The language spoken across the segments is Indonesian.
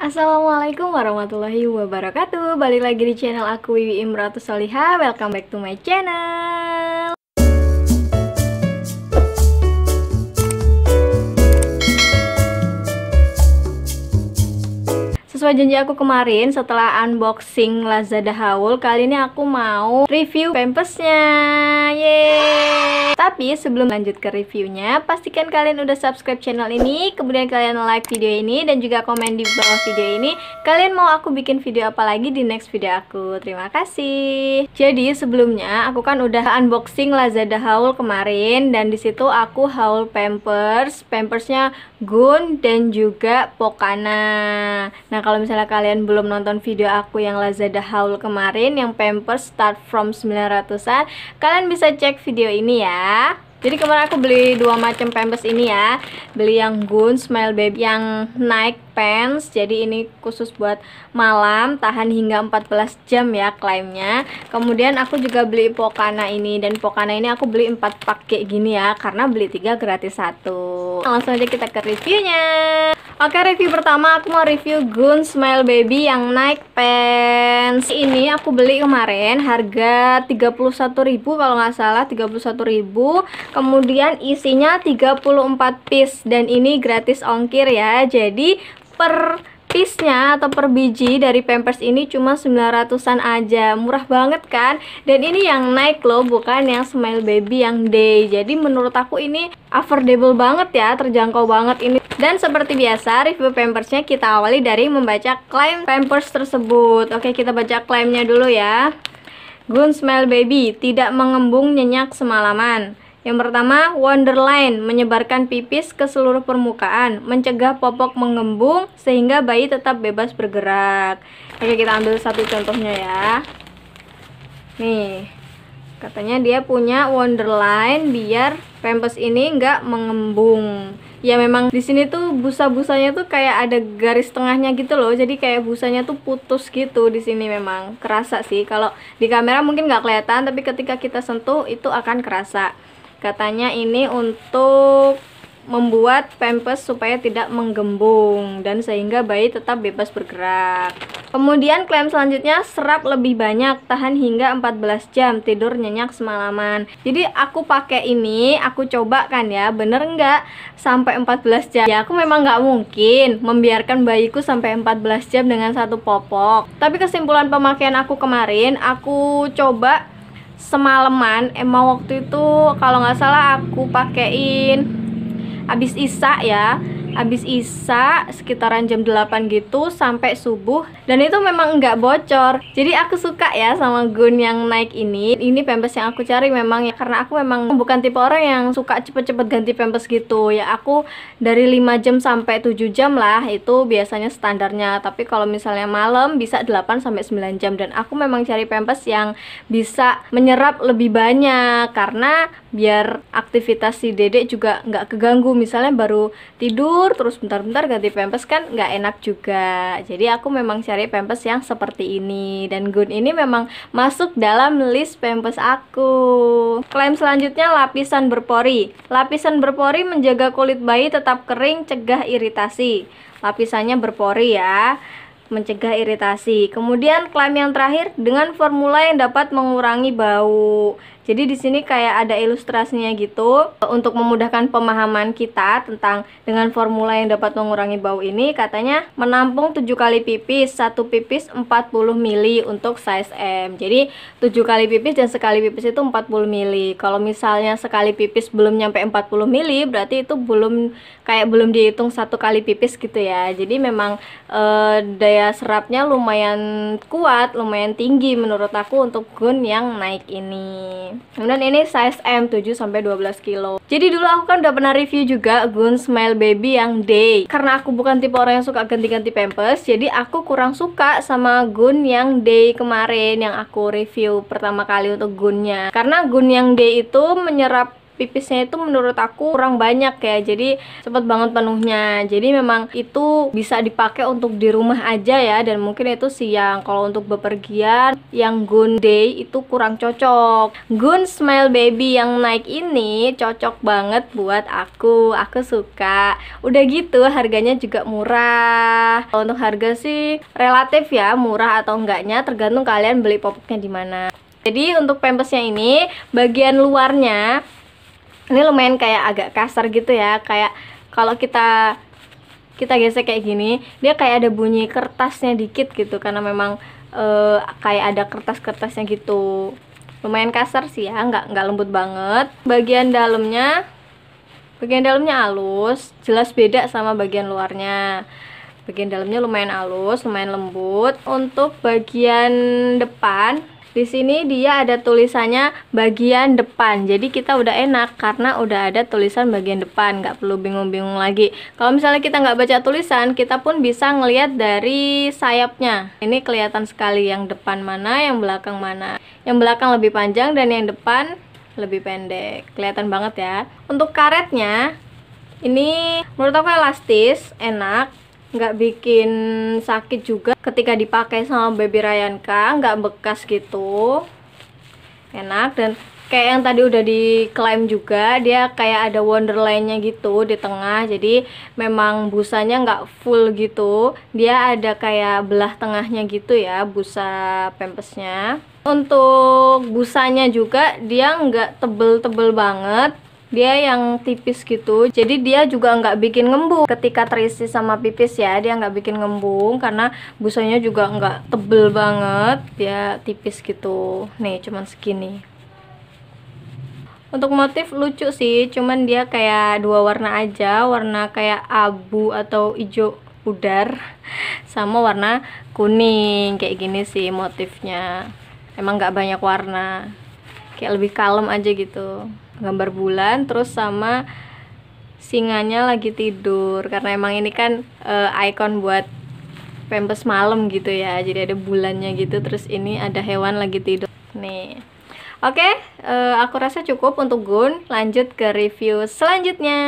Assalamualaikum warahmatullahi wabarakatuh. Balik lagi di channel aku, Wiwi Imratus Solihah. Welcome back to my channel. Sesuai janji aku kemarin, setelah unboxing Lazada haul, kali ini aku mau review pampasnya. Yeay! Tapi sebelum lanjut ke reviewnya, pastikan kalian udah subscribe channel ini, kemudian kalian like video ini, dan juga komen di bawah video ini kalian mau aku bikin video apa lagi di next video aku. Terima kasih. Jadi sebelumnya aku kan udah unboxing Lazada haul kemarin, dan disitu aku haul pampersnya Gun dan juga Pokana. Nah, kalau misalnya kalian belum nonton video aku yang Lazada haul kemarin yang pampers start from 900-an, kalian bisa cek video ini ya. Jadi kemarin aku beli dua macam pampers ini ya. Beli yang Gun Smile Baby yang Nike Pants. Jadi ini khusus buat malam, tahan hingga 14 jam ya klaimnya. Kemudian aku juga beli Pokana ini, dan Pokana ini aku beli 4 paket gini ya, karena beli 3 gratis 1. Langsung aja kita ke reviewnya. Oke, review pertama aku mau review Gun Smile Baby yang Nike Pants. Ini aku beli kemarin harga 31.000 kalau nggak salah, 31.000. Kemudian isinya 34 piece dan ini gratis ongkir ya. Jadi per piece-nya atau per biji dari pampers ini cuma 900-an aja. Murah banget kan? Dan ini yang Nike loh, bukan yang Smile Baby yang Day. Jadi menurut aku ini affordable banget ya, terjangkau banget ini. Dan seperti biasa, review pampersnya kita awali dari membaca klaim pampers tersebut. Oke, kita baca klaimnya dulu ya. Gun Smile Baby, tidak mengembung nyenyak semalaman. Yang pertama, Wonderline, menyebarkan pipis ke seluruh permukaan, mencegah popok mengembung sehingga bayi tetap bebas bergerak. Oke, kita ambil satu contohnya ya. Nih, katanya dia punya Wonderline biar pampers ini nggak mengembung. Ya memang di sini tuh busa-busanya tuh kayak ada garis tengahnya gitu loh. Jadi kayak busanya tuh putus gitu di sini, memang kerasa sih. Kalau di kamera mungkin nggak kelihatan, tapi ketika kita sentuh itu akan kerasa. Katanya ini untuk membuat pampers supaya tidak menggembung dan sehingga bayi tetap bebas bergerak. Kemudian klaim selanjutnya, serap lebih banyak, tahan hingga 14 jam, tidur nyenyak semalaman. Jadi aku pakai ini, aku coba kan ya, bener nggak sampai 14 jam. Ya aku memang nggak mungkin membiarkan bayiku sampai 14 jam dengan satu popok. Tapi kesimpulan pemakaian aku kemarin, aku coba semalaman. Emang waktu itu kalau nggak salah aku pakein habis isya ya, habis isya sekitaran jam 8 gitu sampai subuh, dan itu memang nggak bocor. Jadi aku suka ya sama Gun yang Nike ini. Ini pampers yang aku cari memang ya, karena aku memang bukan tipe orang yang suka cepet-cepet ganti pampers gitu ya. Aku dari 5 jam sampai 7 jam lah, itu biasanya standarnya. Tapi kalau misalnya malam bisa 8 sampai 9 jam, dan aku memang cari pampers yang bisa menyerap lebih banyak, karena biar aktivitas si dedek juga nggak keganggu. Misalnya baru tidur terus bentar-bentar ganti pampers kan nggak enak juga. Jadi aku memang cari pampers yang seperti ini, dan Gun ini memang masuk dalam list pampers aku. Klaim selanjutnya, lapisan berpori. Lapisan berpori menjaga kulit bayi tetap kering, cegah iritasi. Lapisannya berpori ya, mencegah iritasi. Kemudian klaim yang terakhir, dengan formula yang dapat mengurangi bau. Jadi di sini kayak ada ilustrasinya gitu untuk memudahkan pemahaman kita tentang dengan formula yang dapat mengurangi bau ini. Katanya menampung 7 kali pipis, satu pipis 40 ml untuk size M. Jadi 7 kali pipis dan sekali pipis itu 40 ml. Kalau misalnya sekali pipis belum nyampe 40 ml, berarti itu belum dihitung satu kali pipis gitu ya. Jadi memang daya serapnya lumayan kuat, lumayan tinggi menurut aku untuk Gun yang Nike ini. Kemudian ini size M 7-12 kilo. Jadi dulu aku kan udah pernah review juga Gun Smile Baby yang Day. Karena aku bukan tipe orang yang suka ganti-ganti pampers, jadi aku kurang suka sama Gun yang Day kemarin yang aku review pertama kali untuk Gunnya. Karena Gun yang Day itu menyerap pipisnya itu menurut aku kurang banyak ya, jadi cepet banget penuhnya. Jadi memang itu bisa dipakai untuk di rumah aja ya, dan mungkin itu siang. Kalau untuk bepergian yang Gun Day itu kurang cocok. Gun Smile Baby yang naik ini cocok banget buat aku suka. Udah gitu harganya juga murah. Kalau untuk harga sih relatif ya, murah atau enggaknya tergantung kalian beli popoknya di mana. Jadi untuk pampasnya ini bagian luarnya ini lumayan kayak agak kasar gitu ya, kayak kalau kita gesek kayak gini, dia kayak ada bunyi kertasnya dikit gitu, karena memang kayak ada kertas-kertasnya gitu. Lumayan kasar sih ya, nggak lembut banget. Bagian dalamnya halus, jelas beda sama bagian luarnya. Bagian dalamnya lumayan halus, lumayan lembut. Untuk bagian depan, di sini dia ada tulisannya bagian depan. Jadi kita udah enak karena udah ada tulisan bagian depan, nggak perlu bingung-bingung lagi. Kalau misalnya kita nggak baca tulisan, kita pun bisa ngelihat dari sayapnya. Ini kelihatan sekali yang depan mana, yang belakang mana. Yang belakang lebih panjang dan yang depan lebih pendek. Kelihatan banget ya. Untuk karetnya, ini menurut aku elastis, enak, nggak bikin sakit juga ketika dipakai sama baby Rayanka, nggak bekas gitu, enak. Dan kayak yang tadi udah diklaim juga, dia kayak ada wonderlandnya gitu di tengah, jadi memang busanya nggak full gitu, dia ada kayak belah tengahnya gitu ya busa pampasnya. Untuk busanya juga dia nggak tebel-tebel banget, dia yang tipis gitu, jadi dia juga nggak bikin ngembung ketika terisi sama pipis ya. Dia nggak bikin ngembung karena busanya juga nggak tebel banget, dia tipis gitu. Nih cuman segini. Untuk motif lucu sih, cuman dia kayak dua warna aja, warna kayak abu atau hijau pudar sama warna kuning kayak gini sih motifnya. Emang nggak banyak warna, kayak lebih kalem aja gitu. Gambar bulan terus sama singanya lagi tidur, karena emang ini kan ikon buat pampas malam gitu ya, jadi ada bulannya gitu, terus ini ada hewan lagi tidur nih. Oke, aku rasa cukup untuk Gun. Lanjut ke review selanjutnya.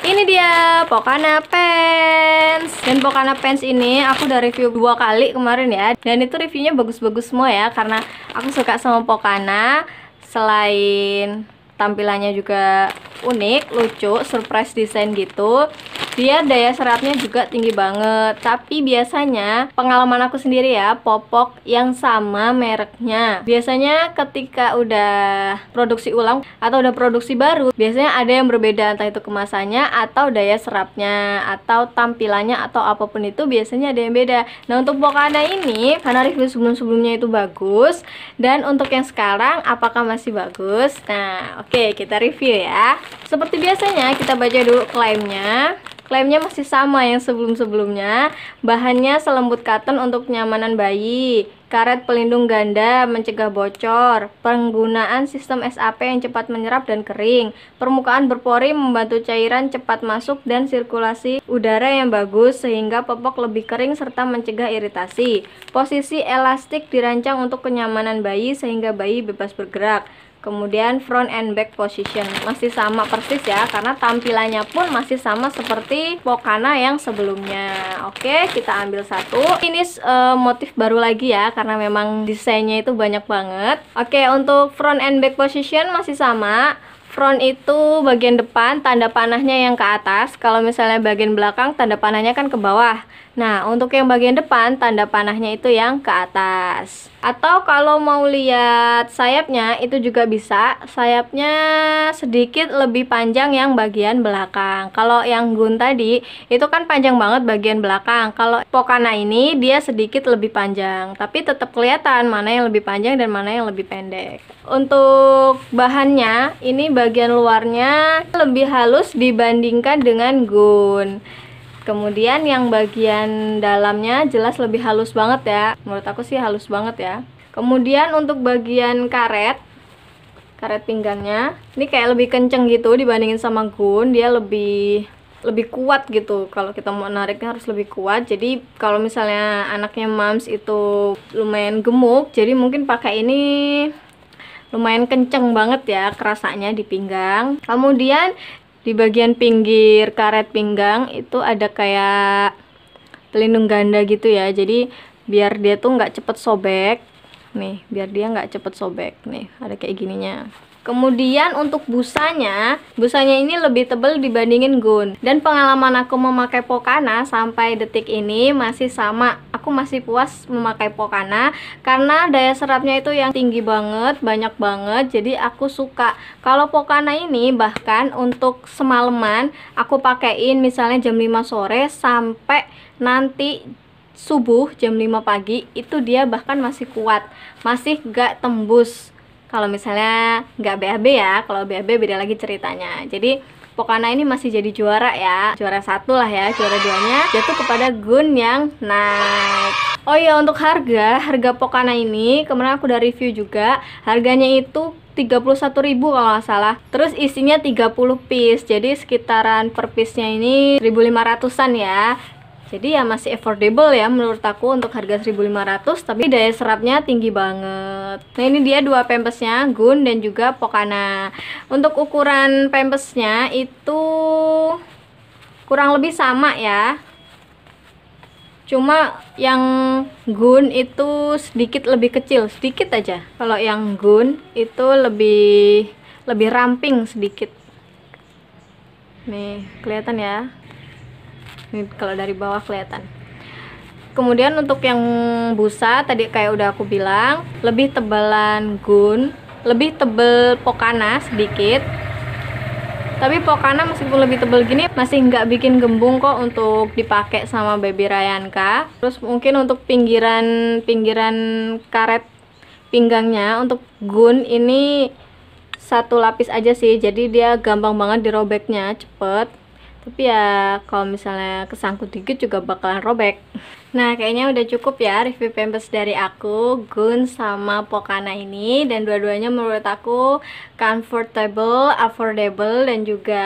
Ini dia Pokana Pants. Dan Pokana Pants ini aku udah review 2 kali kemarin ya, dan itu reviewnya bagus-bagus semua ya, karena aku suka sama Pokana. Selain tampilannya juga unik, lucu, surprise design gitu, dia daya serapnya juga tinggi banget. Tapi biasanya pengalaman aku sendiri ya, popok yang sama mereknya, biasanya ketika udah produksi ulang atau udah produksi baru, biasanya ada yang berbeda, entah itu kemasannya atau daya serapnya atau tampilannya atau apapun itu, biasanya ada yang beda. Nah untuk Pokana ini, karena review sebelum-sebelumnya itu bagus, dan untuk yang sekarang apakah masih bagus? Nah oke, kita review ya. Seperti biasanya kita baca dulu klaimnya. Klaimnya masih sama yang sebelum-sebelumnya. Bahannya selembut cotton untuk kenyamanan bayi. Karet pelindung ganda mencegah bocor. Penggunaan sistem SAP yang cepat menyerap dan kering. Permukaan berpori membantu cairan cepat masuk dan sirkulasi udara yang bagus sehingga popok lebih kering serta mencegah iritasi. Posisi elastik dirancang untuk kenyamanan bayi sehingga bayi bebas bergerak. Kemudian front and back position masih sama persis ya, karena tampilannya pun masih sama seperti Pokana yang sebelumnya. Oke, kita ambil satu. Ini motif baru lagi ya, karena memang desainnya itu banyak banget. Oke, untuk front and back position masih sama. Front itu bagian depan, tanda panahnya yang ke atas. Kalau misalnya bagian belakang, tanda panahnya kan ke bawah. Nah, untuk yang bagian depan, tanda panahnya itu yang ke atas. Atau kalau mau lihat sayapnya, itu juga bisa. Sayapnya sedikit lebih panjang yang bagian belakang. Kalau yang Gun tadi, itu kan panjang banget bagian belakang. Kalau Pokana ini, dia sedikit lebih panjang. Tapi tetap kelihatan mana yang lebih panjang dan mana yang lebih pendek. Untuk bahannya, ini bagian luarnya lebih halus dibandingkan dengan Gun. Kemudian yang bagian dalamnya jelas lebih halus banget ya. Menurut aku sih halus banget ya. Kemudian untuk bagian karet pinggangnya, ini kayak lebih kenceng gitu dibandingin sama Gun. Dia lebih kuat gitu. Kalau kita mau nariknya harus lebih kuat. Jadi kalau misalnya anaknya moms itu lumayan gemuk, jadi mungkin pakai ini lumayan kenceng banget ya kerasanya di pinggang. Kemudian di bagian pinggir karet pinggang itu ada kayak pelindung ganda gitu ya, jadi biar dia tuh nggak cepet sobek nih, biar dia nggak cepet sobek nih, ada kayak gininya. Kemudian untuk busanya ini lebih tebal dibandingin Gun. Dan pengalaman aku memakai Pokana sampai detik ini masih sama. Aku masih puas memakai Pokana karena daya serapnya itu yang tinggi banget, banyak banget. Jadi aku suka. Kalau Pokana ini bahkan untuk semalaman aku pakein misalnya jam 5 sore sampai nanti subuh jam 5 pagi itu dia bahkan masih kuat, masih gak tembus. Kalau misalnya nggak BAB ya, kalau BAB beda lagi ceritanya. Jadi Pokana ini masih jadi juara ya, juara 1 lah ya, juara 2-nya jatuh kepada Gun yang naik. Oh iya, untuk harga Pokana ini kemarin aku udah review juga, harganya itu 31.000 kalau nggak salah. Terus isinya 30 piece, jadi sekitaran per piece-nya ini 1.500-an ya. Jadi ya masih affordable ya menurut aku untuk harga 1.500, tapi daya serapnya tinggi banget. Nah ini dia dua pampasnya, Gun dan juga Pokana. Untuk ukuran pampasnya itu kurang lebih sama ya. Cuma yang Gun itu sedikit lebih kecil, sedikit aja. Kalau yang Gun itu lebih ramping sedikit. Nih, kelihatan ya. Ini kalau dari bawah kelihatan. Kemudian untuk yang busa tadi kayak udah aku bilang, lebih tebalan Gun, lebih tebel Pokana sedikit. Tapi Pokana meskipun lebih tebel gini masih nggak bikin gembung kok untuk dipakai sama baby Rayanka. Terus mungkin untuk pinggiran karet pinggangnya untuk Gun ini satu lapis aja sih, jadi dia gampang banget dirobeknya, cepet. Tapi ya kalau misalnya kesangkut dikit juga bakalan robek. Nah kayaknya udah cukup ya review pampers dari aku, Gun sama Pokana ini. Dan dua-duanya menurut aku comfortable, affordable, dan juga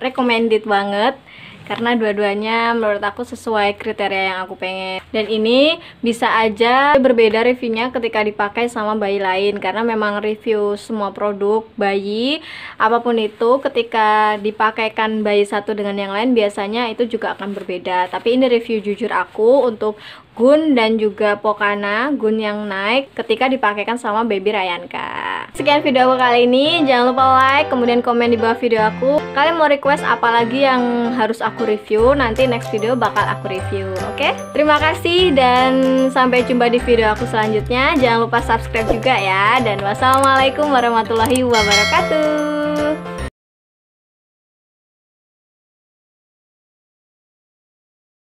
recommended banget. Karena dua-duanya menurut aku sesuai kriteria yang aku pengen. Dan ini bisa aja berbeda reviewnya ketika dipakai sama bayi lain. Karena memang review semua produk bayi, apapun itu, ketika dipakaikan bayi satu dengan yang lain biasanya itu juga akan berbeda. Tapi ini review jujur aku untuk Gun dan juga Pokana, Gun yang naik ketika dipakaikan sama baby Rayanka. Sekian video aku kali ini, jangan lupa like, kemudian komen di bawah video aku. Kalian mau request apa lagi yang harus aku review, nanti next video bakal aku review, oke? Terima kasih dan sampai jumpa di video aku selanjutnya. Jangan lupa subscribe juga ya, dan wassalamualaikum warahmatullahi wabarakatuh.